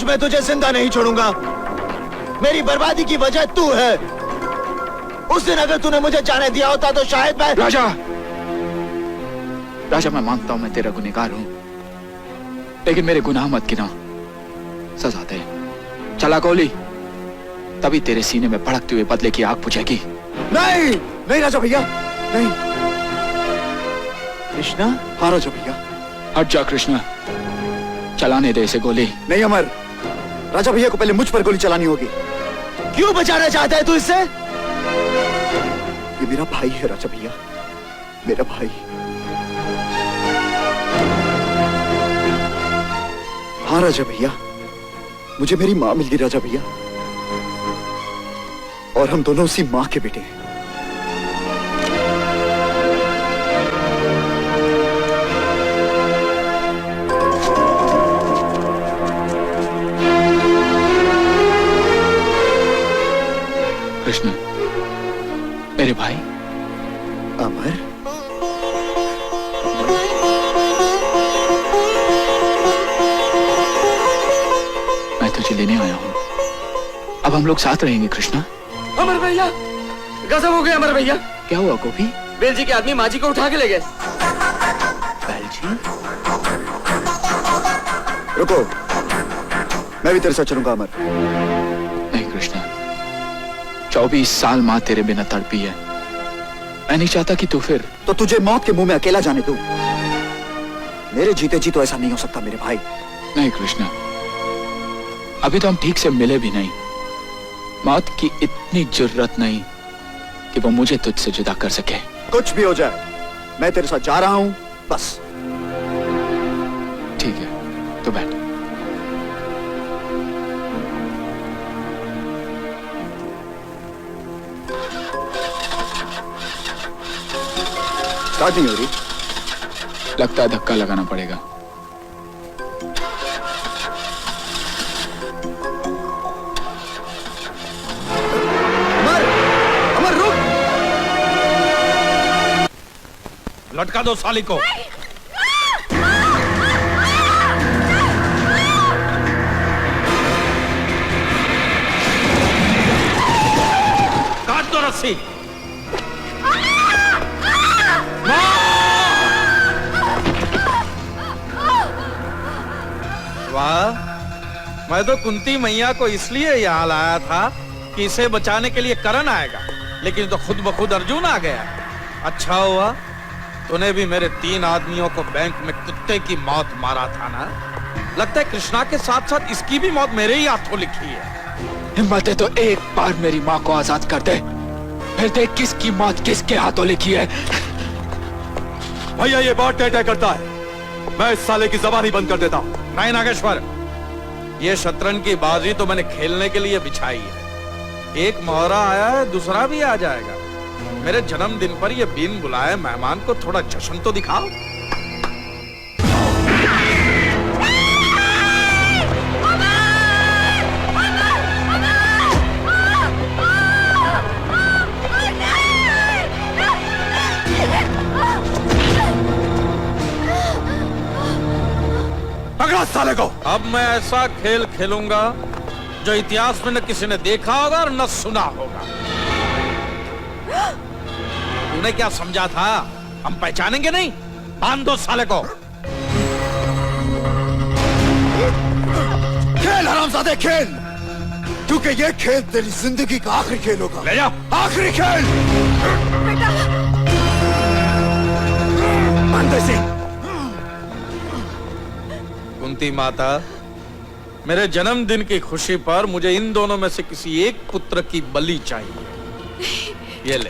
आज मैं तुझे जिंदा नहीं छोड़ूंगा। मेरी बर्बादी की वजह तू है। उस दिन अगर तूने मुझे जाने दिया होता तो शायद मैं। राजा, राजा मैं मानता हूं मैं तेरा गुनहगार हूं, लेकिन मेरे गुनाह मत गिना, सजा दे। चला गोली, तभी तेरे सीने में भड़कते हुए बदले की आग बुझेगी। नहीं नहीं राजा भैया, नहीं। कृष्णा? हाँ राजा भैया। हट जा कृष्णा, चलाने दे इसे गोली। नहीं अमर, राजा भैया को पहले मुझ पर गोली चलानी होगी। क्यों बचाना चाहता है तू इससे? ये मेरा भाई है राजा भैया, मेरा भाई। हाँ राजा भैया, मुझे मेरी माँ मिल गई राजा भैया, और हम दोनों उसी माँ के बेटे हैं। कृष्ण, मेरे भाई। अमर, मैं तुझे लेने आया हूं, अब हम लोग साथ रहेंगे कृष्णा। अमर भैया, गजब हो गया अमर भैया। क्या हुआ गोपी? बेल जी के आदमी माँ जी को उठा के ले गए। बैल जी? रुको, मैं भी तेरे साथ चलूंगा अमर। नहीं कृष्णा, 24 साल माँ तेरे बिना तड़पी है। मैं नहीं चाहता कि तू फिर। तो तुझे मौत के मुंह में अकेला जाने दूं? मेरे जीते जी तो ऐसा नहीं हो सकता मेरे भाई। नहीं कृष्णा, अभी तो हम ठीक से मिले भी नहीं। मौत की इतनी जुर्रत नहीं कि वो मुझे तुझसे जुदा कर सके। कुछ भी हो जाए, मैं तेरे साथ जा रहा हूं, बस। ठीक है, तो बैठ। स्टार्ट नहीं हो रही। लगता है धक्का लगाना पड़ेगा। अमर, अमर रुक। लटका दो साली को। काट दो रस्सी। वाह, मैं तो कुंती मैया को इसलिए यहाँ लाया था कि इसे बचाने के लिए करण आएगा, लेकिन तो खुद ब खुद अर्जुन आ गया। अच्छा हुआ तूने भी मेरे 3 आदमियों को बैंक में कुत्ते की मौत मारा था ना। लगता है कृष्णा के साथ साथ इसकी भी मौत मेरे ही हाथों लिखी है। हिम्मत है तो एक बार मेरी माँ को आजाद कर दे, फिर देख किसकी मौत किसके हाथों लिखी है। भैया ये बहुत तय करता है, मैं इस साले की जबान ही बंद कर देता हूँ। नहीं नागेश्वर, ये शतरंज की बाजी तो मैंने खेलने के लिए बिछाई है। एक मोहरा आया है, दूसरा भी आ जाएगा। मेरे जन्मदिन पर ये बिन बुलाए मेहमान को थोड़ा जश्न तो दिखाओ। पकड़ा साले को। अब मैं ऐसा खेल खेलूंगा जो इतिहास में न किसी ने देखा होगा और न सुना होगा। तूने क्या समझा था हम पहचानेंगे नहीं? बांध दो साले को। खेल हरामजादे खेल, क्योंकि ये खेल तेरी जिंदगी का आखिरी खेल होगा। ले जा। आखिरी खेल। बंद से। कुंती माता, मेरे जन्मदिन की खुशी पर मुझे इन दोनों में से किसी एक पुत्र की बलि चाहिए। ये ले,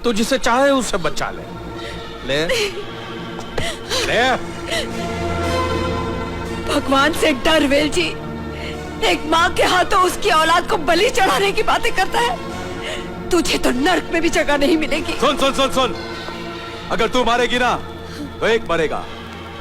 तू जिसे चाहे उसे बचा ले। ले ले। भगवान से डर वेल जी, एक माँ के हाथों उसकी औलाद को बलि चढ़ाने की बातें करता है। तुझे तो नर्क में भी जगह नहीं मिलेगी। सुन सुन सुन सुन, अगर तू मारेगी ना तो एक मरेगा,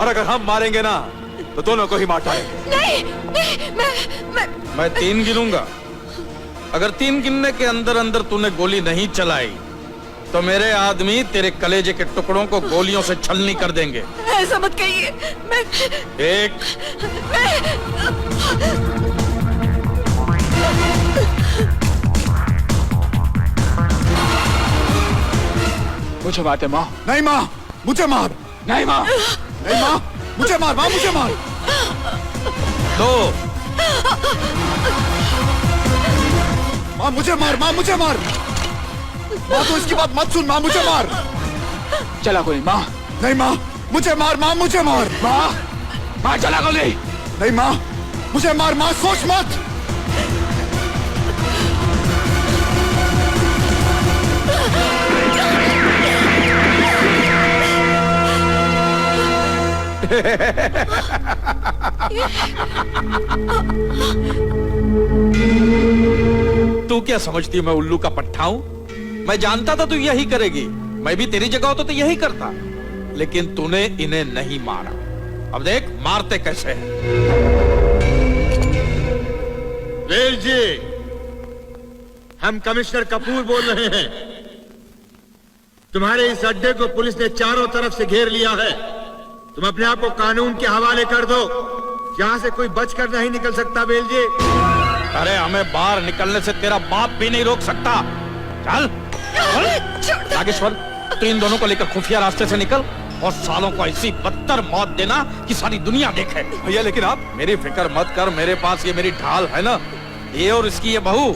और अगर हम मारेंगे ना तो दोनों को ही मार डालेंगे। नहीं, नहीं, मैं 3 गिनूंगा। अगर 3 गिनने के अंदर अंदर तूने गोली नहीं चलाई तो मेरे आदमी तेरे कलेजे के टुकड़ों को गोलियों से छलनी कर देंगे। ऐसा मत कहिए। मैं मुझे मारते माँ। नहीं माँ, मुझे मार। नहीं माँ। नहीं माँ, मुझे मार। माँ मुझे मार। दो। माँ मुझे मार। माँ मुझे मार। माँ तो इसकी बात मत सुन। माँ मुझे मार। चला गोली माँ। नहीं माँ, मुझे मार। माँ मुझे मार। माँ माँ चला गोली। नहीं माँ, मुझे मार। माँ सोच मत। तू क्या समझती है मैं उल्लू का पट्टा हूं? मैं जानता था तू यही करेगी। मैं भी तेरी जगह होता तो यही करता, लेकिन तूने इन्हें नहीं मारा। अब देख मारते कैसे हैं। वेल जी, हम कमिश्नर कपूर बोल रहे हैं। तुम्हारे इस अड्डे को पुलिस ने चारों तरफ से घेर लिया है। तुम अपने आप को कानून के हवाले कर दो। यहां से कोई बचकर नहीं निकल सकता। वेल जी, अरे हमें बाहर निकलने से तेरा बाप भी नहीं रोक सकता। चल नागेश्वर, तू इन दोनों को लेकर खुफिया रास्ते से निकल और सालों को ऐसी बदतर मौत देना कि सारी दुनिया देखे। भैया लेकिन आप मेरी फिक्र मत कर, मेरे पास ये मेरी ढाल है ना, ये और इसकी ये बहू।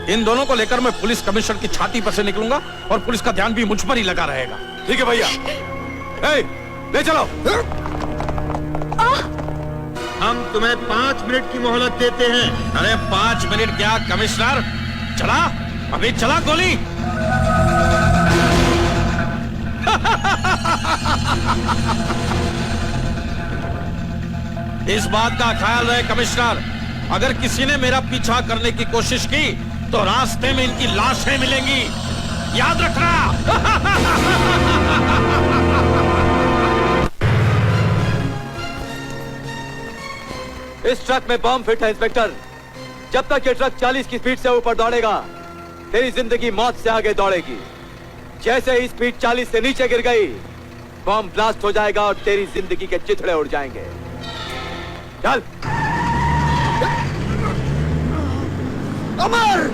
इन दोनों को लेकर मैं पुलिस कमिश्नर की छाती पर से निकलूंगा और पुलिस का ध्यान भी मुझ पर ही लगा रहेगा। ठीक है भैया। ले चलो। हम तुम्हें 5 मिनट की मोहलत देते हैं। अरे 5 मिनट क्या कमिश्नर, चला अभी चला गोली। इस बात का ख्याल रहे कमिश्नर, अगर किसी ने मेरा पीछा करने की कोशिश की तो रास्ते में इनकी लाशें मिलेंगी, याद रखना। इस ट्रक में बम फिट है इंस्पेक्टर। जब तक ये ट्रक 40 की स्पीड से ऊपर दौड़ेगा, तेरी जिंदगी मौत से आगे दौड़ेगी। जैसे ही स्पीड 40 से नीचे गिर गई, बम ब्लास्ट हो जाएगा और तेरी जिंदगी के चिथड़े उड़ जाएंगे। चल। अमर!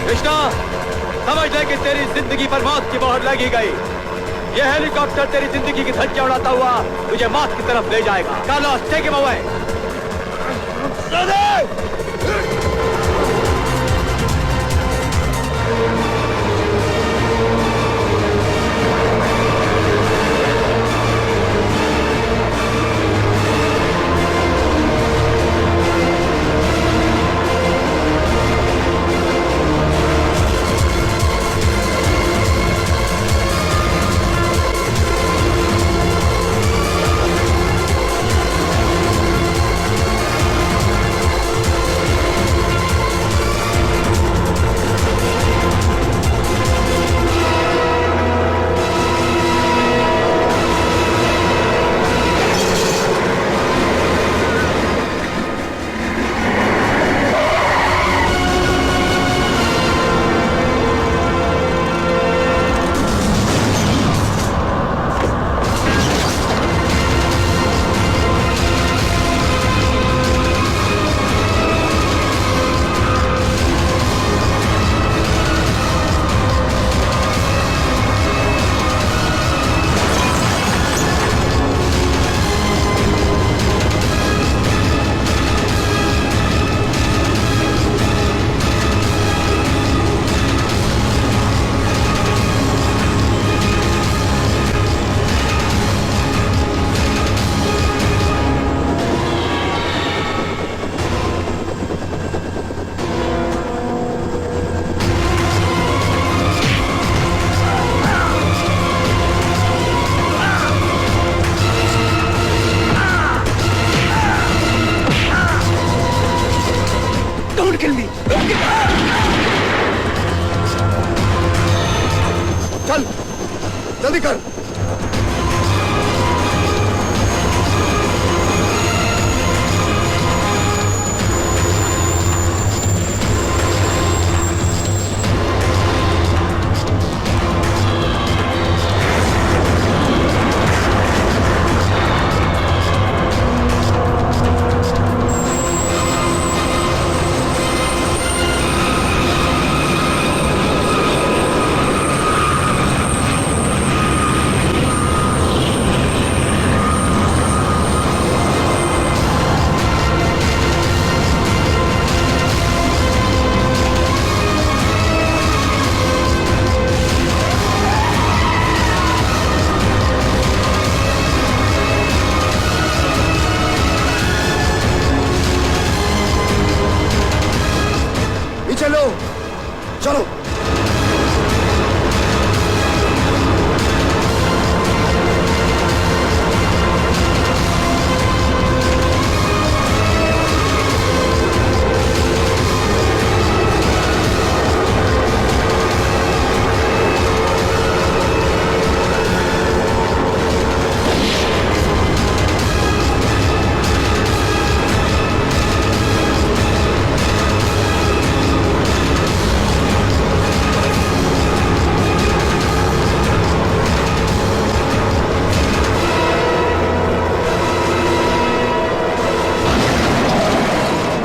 कृष्णा, समझ ले कि तेरी जिंदगी पर मौत की मोहर लगी गई। यह हेलीकॉप्टर तेरी जिंदगी की धज्जियां उड़ाता हुआ तुझे मौत की तरफ ले जाएगा। Carlos, take him away. चल जल्दी कर। चलो चलो।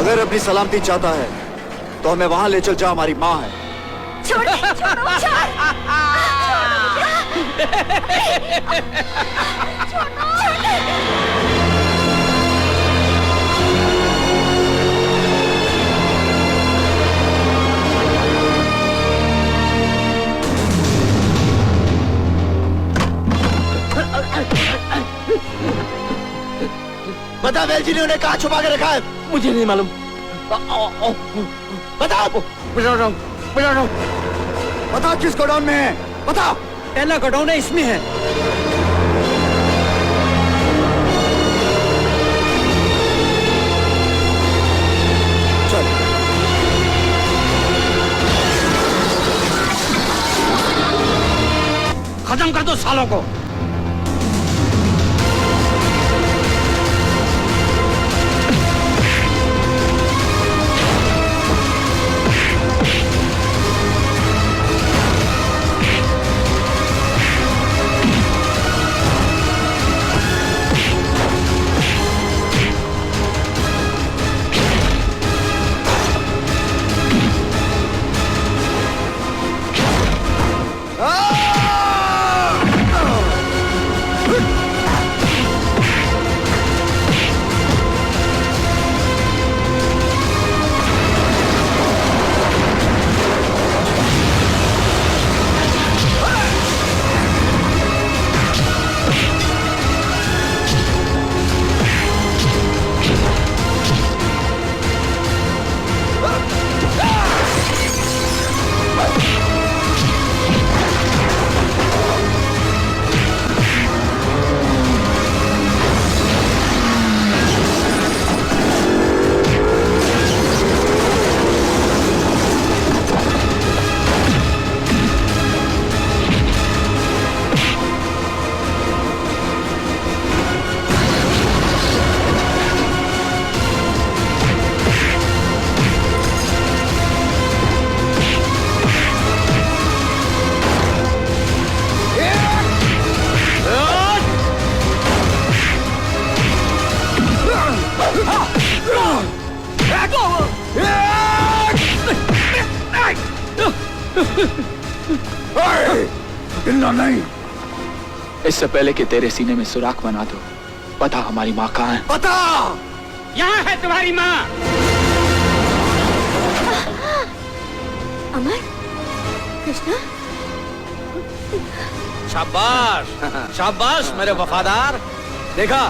अगर अपनी सलामती चाहता है तो हमें वहां ले चल जा, हमारी माँ है। छोड़ो छोड़ो बता वेल जी ने उन्हें कहाँ छुपा के रखा है? मुझे नहीं मालूम। बताओ। बता किस गोडाउन में है, बताओ। पहला गोडाउन है, इसमें है। चल खत्म कर दो सालों को। हिलना नहीं। इससे पहले कि तेरे सीने में सुराख बना दो, बता हमारी माँ कहाँ है? बता। यहाँ है तुम्हारी माँ। अमर, कृष्णा, शाबाश शाबाश मेरे वफादार। देखा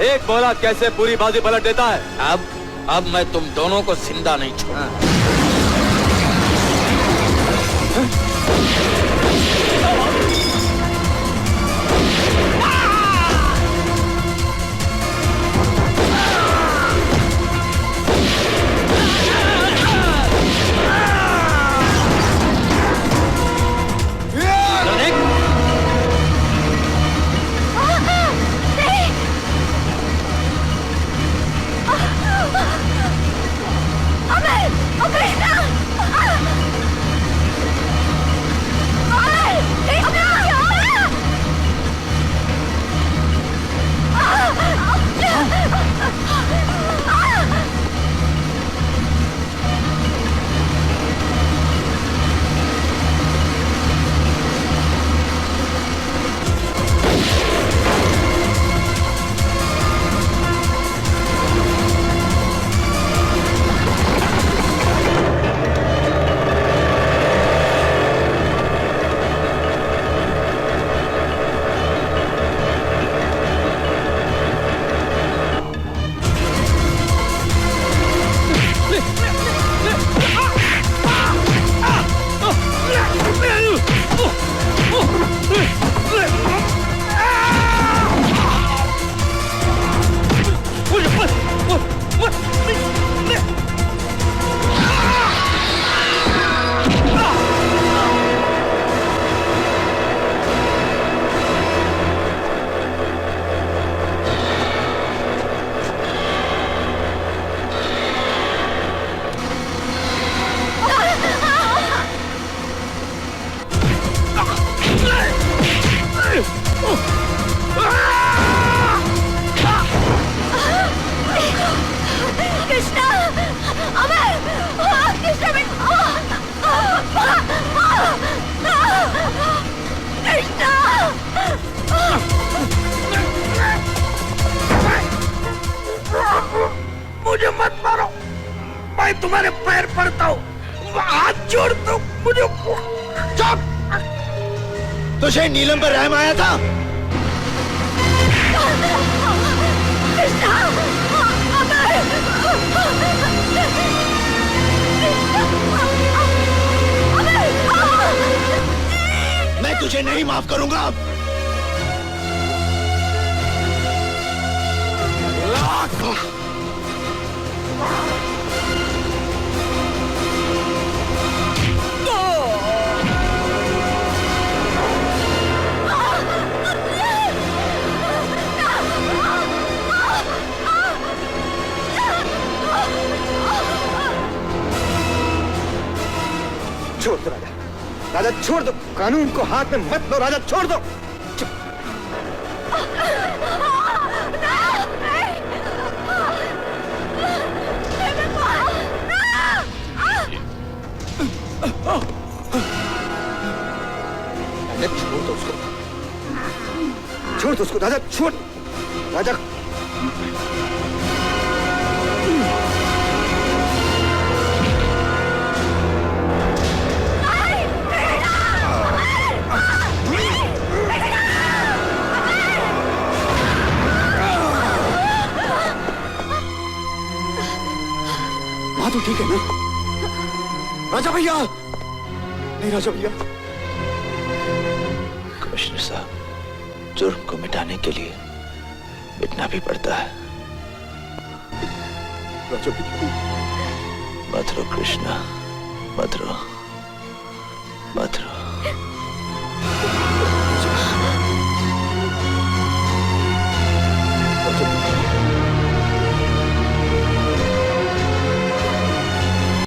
एक बोला कैसे पूरी बाजी पलट देता है। अब मैं तुम दोनों को जिंदा नहीं छोड़ूंगा। मुझे मत मारो, मैं तुम्हारे पैर पड़ता हूँ, हाथ जोड़ दो मुझे। चुप! तुझे नीलम पर रहम आया था? मैं तुझे नहीं माफ करूंगा। छोड़ दो राजा, राजा छोड़ दो, कानून को हाथ में मत लो राजा, छोड़ दो। छोड़ दो उसको, छोड़ दो उसको राजा, छोड़ राजा। तो ठीक है ना राजा भैया? नहीं राजा भैया। कमिश्नर साहब, जुर्म को मिटाने के लिए मिटना भी पड़ता है। राजा भैया मत रो कृष्णा, मत रो।